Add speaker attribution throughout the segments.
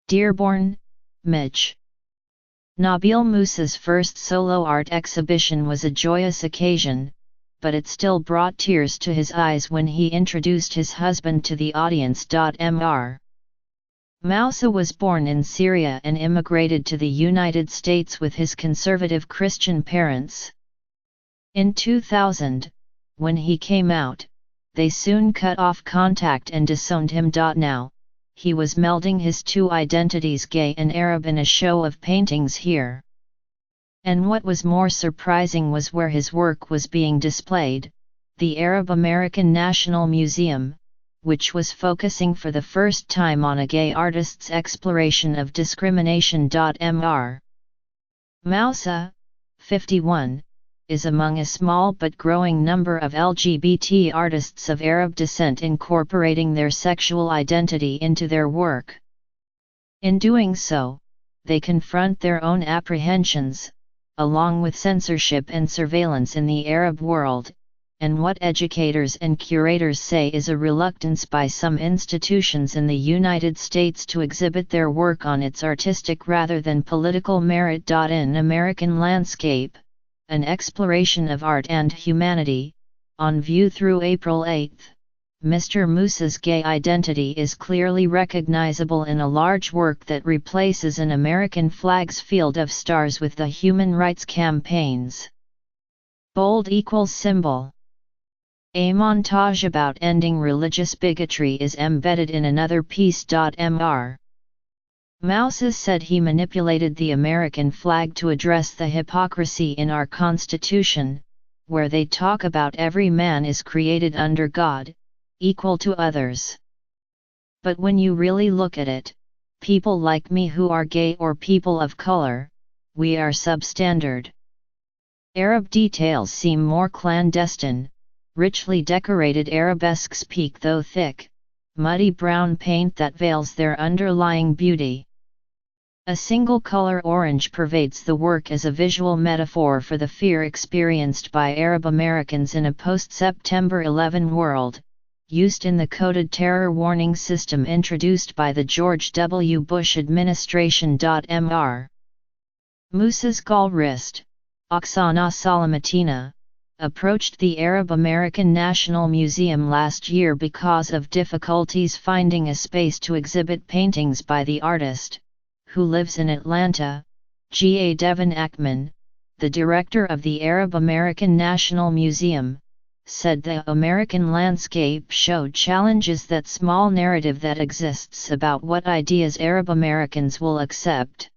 Speaker 1: Dearborn, Mich. Nabil Musa's first solo art exhibition was a joyous occasion, but it still brought tears to his eyes when he introduced his husband to the audience. Mr. Moussa was born in Syria and immigrated to the United States with his conservative Christian parents. In 2000, when he came out, they soon cut off contact and disowned him. Now, he was melding his two identities, gay and Arab, in a show of paintings here. And what was more surprising was where his work was being displayed, the Arab American National Museum, which was focusing for the first time on a gay artist's exploration of discrimination. Mr. Moussa, 51, is among a small but growing number of LGBT artists of Arab descent incorporating their sexual identity into their work. In doing so, they confront their own apprehensions, along with censorship and surveillance in the Arab world, and what educators and curators say is a reluctance by some institutions in the United States to exhibit their work on its artistic rather than political merit. In American Landscape, an exploration of art and humanity, on view through April 8, Mr. Moussa's gay identity is clearly recognizable in a large work that replaces an American flag's field of stars with the human rights campaigns. Bold equals symbol. A montage about ending religious bigotry is embedded in another piece. Mr. Moussa said he manipulated the American flag to address the hypocrisy in our Constitution, where they talk about every man is created under God, equal to others. But when you really look at it, people like me who are gay or people of color, we are substandard. Arab details seem more clandestine, richly decorated arabesques peak through thick, muddy brown paint that veils their underlying beauty. A single color orange pervades the work as a visual metaphor for the fear experienced by Arab Americans in a post-September 11 world, used in the coded terror warning system introduced by the George W. Bush administration. Mr. Moussa's gallerist, Oksana Salamatina, approached the Arab American National Museum last year because of difficulties finding a space to exhibit paintings by the artist, who lives in Atlanta. Devin Ackman, the director of the Arab American National Museum, said the American Landscape show challenges that small narrative that exists about what ideas Arab Americans will accept.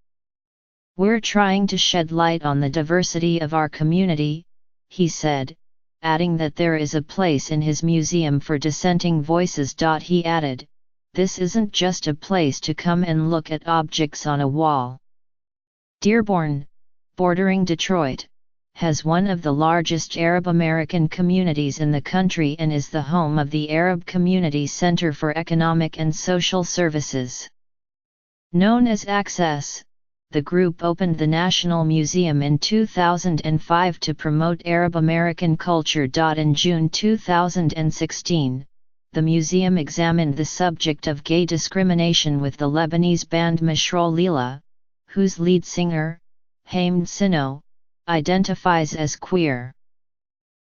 Speaker 1: "We're trying to shed light on the diversity of our community," he said, adding that there is a place in his museum for dissenting voices. He added, "This isn't just a place to come and look at objects on a wall." Dearborn, bordering Detroit, has one of the largest Arab American communities in the country and is the home of the Arab Community Center for Economic and Social Services. Known as Access, the group opened the National Museum in 2005 to promote Arab American culture. In June 2016, the museum examined the subject of gay discrimination with the Lebanese band Mashrou Lila, whose lead singer, Hamed Sino, identifies as queer.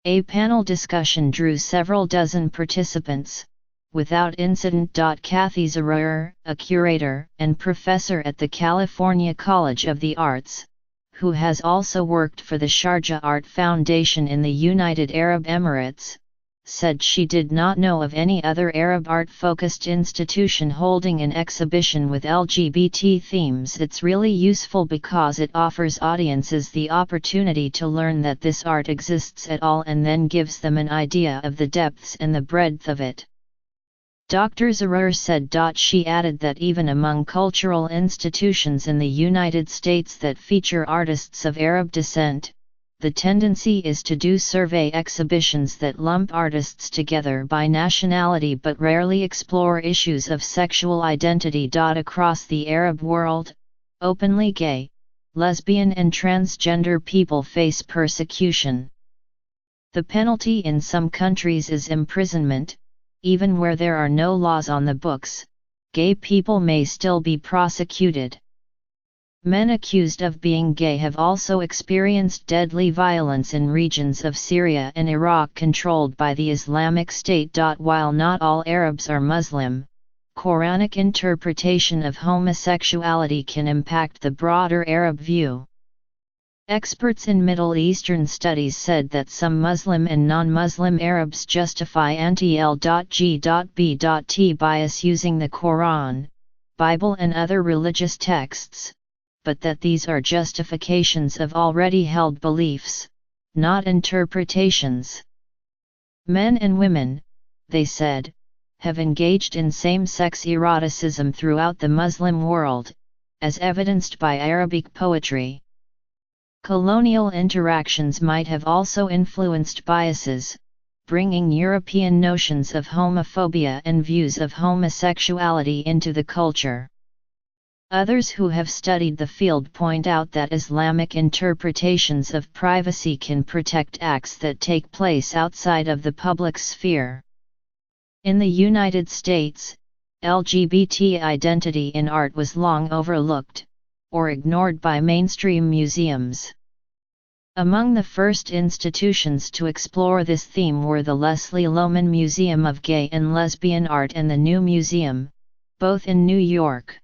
Speaker 1: A panel discussion drew several dozen participants, without incident. Kathy Zarer, a curator and professor at the California College of the Arts, who has also worked for the Sharjah Art Foundation in the United Arab Emirates, said she did not know of any other Arab art-focused institution holding an exhibition with LGBT themes. "It's really useful because it offers audiences the opportunity to learn that this art exists at all and then gives them an idea of the depths and the breadth of it," Dr. Zarer said. She added that even among cultural institutions in the United States that feature artists of Arab descent, the tendency is to do survey exhibitions that lump artists together by nationality but rarely explore issues of sexual identity. Across the Arab world, openly gay, lesbian and transgender people face persecution. The penalty in some countries is imprisonment, even where there are no laws on the books, gay people may still be prosecuted. Men accused of being gay have also experienced deadly violence in regions of Syria and Iraq controlled by the Islamic State. While not all Arabs are Muslim, Quranic interpretation of homosexuality can impact the broader Arab view. Experts in Middle Eastern studies said that some Muslim and non-Muslim Arabs justify anti-L.G.B.T bias using the Quran, Bible and other religious texts, but that these are justifications of already held beliefs, not interpretations. Men and women, they said, have engaged in same-sex eroticism throughout the Muslim world, as evidenced by Arabic poetry. Colonial interactions might have also influenced biases, bringing European notions of homophobia and views of homosexuality into the culture. Others who have studied the field point out that Islamic interpretations of privacy can protect acts that take place outside of the public sphere. In the United States, LGBT identity in art was long overlooked, or ignored by mainstream museums. Among the first institutions to explore this theme were the Leslie Lohman Museum of Gay and Lesbian Art and the New Museum, both in New York.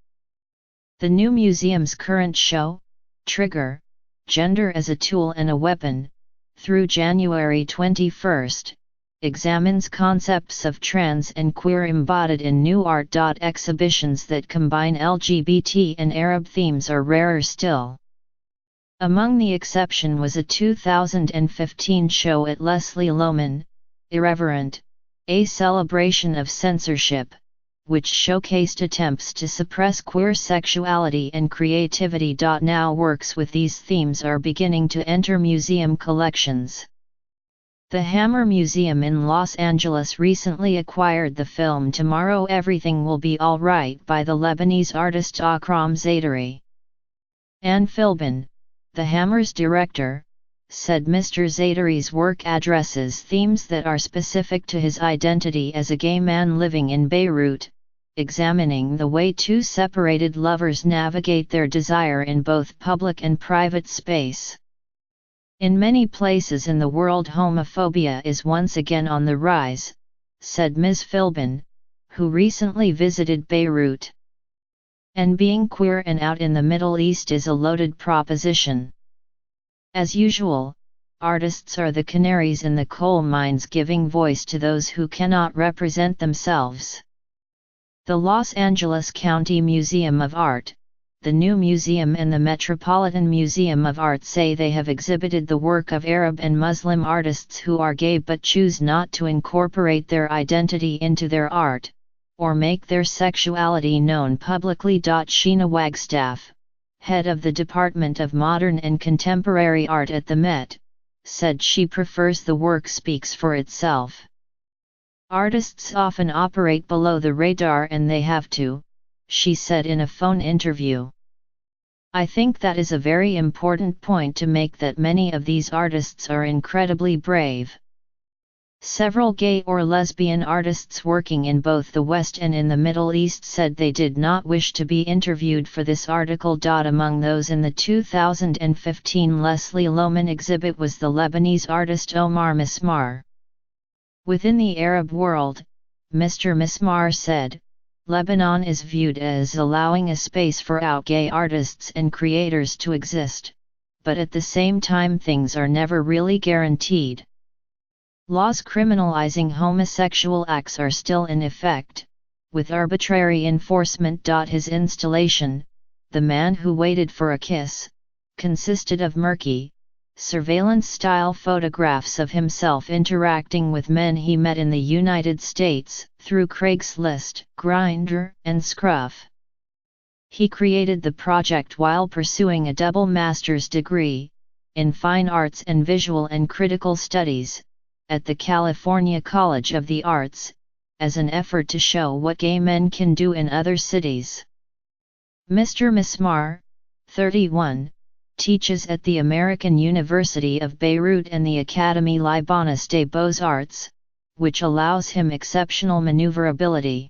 Speaker 1: The New Museum's current show, Trigger, Gender as a Tool and a Weapon, through January 21, examines concepts of trans and queer embodied in new art. Exhibitions that combine LGBT and Arab themes are rarer still. Among the exception was a 2015 show at Leslie Lohman, Irreverent, a celebration of censorship, which showcased attempts to suppress queer sexuality and creativity. Now works with these themes are beginning to enter museum collections. The Hammer Museum in Los Angeles recently acquired the film Tomorrow Everything Will Be Alright by the Lebanese artist Akram Zaidari. Anne Philbin, the Hammer's director, said Mr. Zaidari's work addresses themes that are specific to his identity as a gay man living in Beirut, examining the way two separated lovers navigate their desire in both public and private space. In many places in the world, homophobia is once again on the rise, said Ms. Philbin, who recently visited Beirut. And being queer and out in the Middle East is a loaded proposition. As usual, artists are the canaries in the coal mines, giving voice to those who cannot represent themselves. The Los Angeles County Museum of Art, the New Museum and the Metropolitan Museum of Art say they have exhibited the work of Arab and Muslim artists who are gay but choose not to incorporate their identity into their art, or make their sexuality known publicly. Sheena Wagstaff, head of the Department of Modern and Contemporary Art at the Met, said she prefers the work speaks for itself. Artists often operate below the radar and they have to, she said in a phone interview. I think that is a very important point to make, that many of these artists are incredibly brave. Several gay or lesbian artists working in both the West and in the Middle East said they did not wish to be interviewed for this article. Among those in the 2015 Leslie Lohman exhibit was the Lebanese artist Omar Mismar. Within the Arab world, Mr. Mismar said, Lebanon is viewed as allowing a space for out gay artists and creators to exist, but at the same time things are never really guaranteed. Laws criminalizing homosexual acts are still in effect, with arbitrary enforcement. His installation, The Man Who Waited for a Kiss, consisted of murky, surveillance-style photographs of himself interacting with men he met in the United States, through Craigslist, Grindr, and Scruff. He created the project while pursuing a double master's degree, in Fine Arts and Visual and Critical Studies, at the California College of the Arts, as an effort to show what gay men can do in other cities. Mr. Mismar, 31, teaches at the American University of Beirut and the Académie Libanaise des Beaux-Arts, which allows him exceptional maneuverability.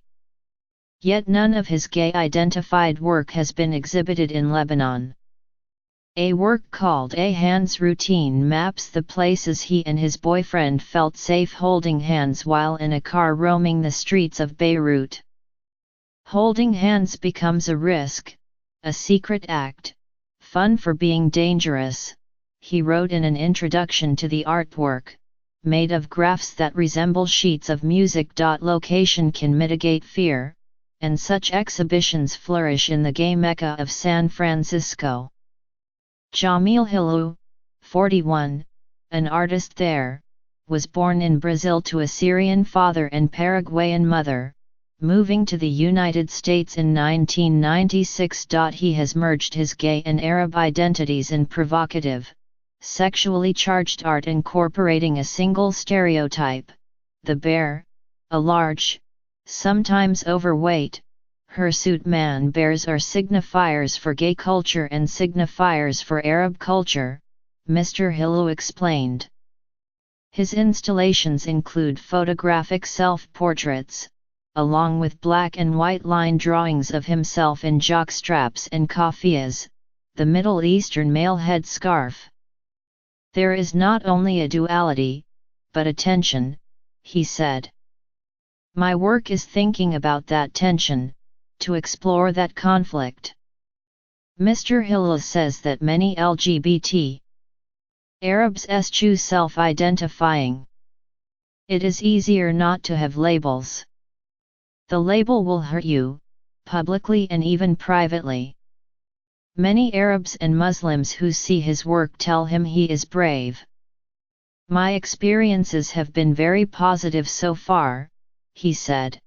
Speaker 1: Yet none of his gay-identified work has been exhibited in Lebanon. A work called A Hands Routine maps the places he and his boyfriend felt safe holding hands while in a car roaming the streets of Beirut. Holding hands becomes a risk, a secret act, fun for being dangerous, he wrote in an introduction to the artwork, made of graphs that resemble sheets of music. Location can mitigate fear, and such exhibitions flourish in the gay mecca of San Francisco. Jamil Hilou, 41, an artist there, was born in Brazil to a Syrian father and Paraguayan mother, moving to the United States in 1996. He has merged his gay and Arab identities in provocative, sexually charged art incorporating a single stereotype: the bear, a large, sometimes overweight, hirsute man. Bears are signifiers for gay culture and signifiers for Arab culture, Mr. Hilou explained. His installations include photographic self-portraits, along with black and white line drawings of himself in jockstraps and kafiyas, the Middle Eastern male head scarf. There is not only a duality, but a tension, he said. My work is thinking about that tension, to explore that conflict. Mr. Hilou says that many LGBT Arabs choose self-identifying. It is easier not to have labels. The label will hurt you, publicly and even privately. Many Arabs and Muslims who see his work tell him he is brave. My experiences have been very positive so far, he said.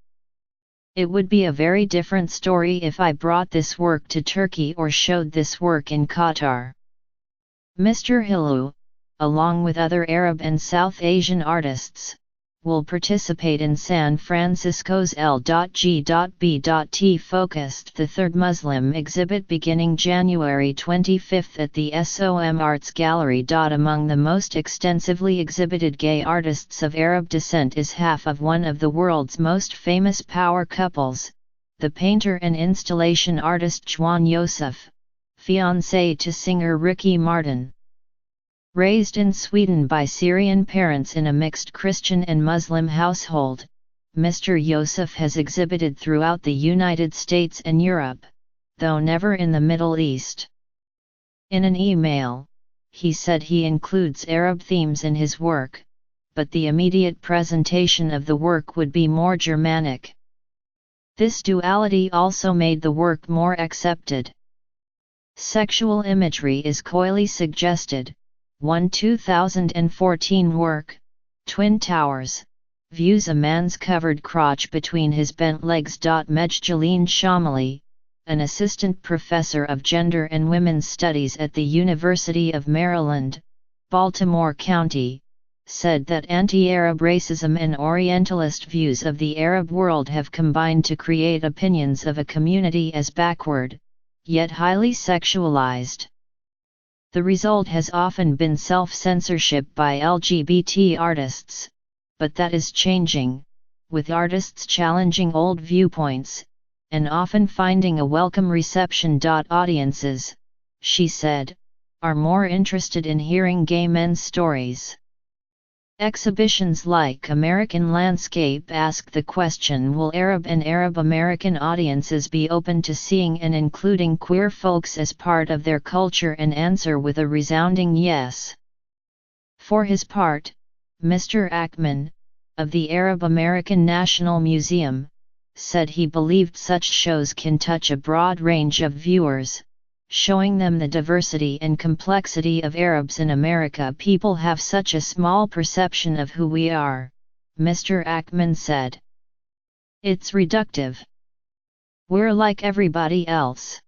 Speaker 1: It would be a very different story if I brought this work to Turkey or showed this work in Qatar. Mr. Hilou, along with other Arab and South Asian artists, will participate in San Francisco's L.G.B.T focused the Third Muslim exhibit beginning January 25 at the SOM Arts Gallery. Among the most extensively exhibited gay artists of Arab descent is half of one of the world's most famous power couples, the painter and installation artist Juan Yosef, fiancé to singer Ricky Martin. Raised in Sweden by Syrian parents in a mixed Christian and Muslim household, Mr. Yosef has exhibited throughout the United States and Europe, though never in the Middle East. In an email, he said he includes Arab themes in his work, but the immediate presentation of the work would be more Germanic. This duality also made the work more accepted. Sexual imagery is coyly suggested. One 2014 work, Twin Towers, views a man's covered crotch between his bent legs. Medjeline Shamali, an assistant professor of gender and women's studies at the University of Maryland, Baltimore County, said that anti-Arab racism and Orientalist views of the Arab world have combined to create opinions of a community as backward, yet highly sexualized. The result has often been self-censorship by LGBT artists, but that is changing, with artists challenging old viewpoints, and often finding a welcome reception. Audiences, she said, are more interested in hearing gay men's stories. Exhibitions like American Landscape ask the question: will Arab and Arab American audiences be open to seeing and including queer folks as part of their culture, and answer with a resounding yes. For his part, Mr. Ackman, of the Arab American National Museum, said he believed such shows can touch a broad range of viewers, showing them the diversity and complexity of Arabs in America. People have such a small perception of who we are, Mr. Ackman said. It's reductive. We're like everybody else.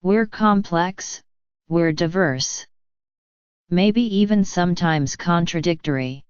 Speaker 1: We're complex, we're diverse. Maybe even sometimes contradictory.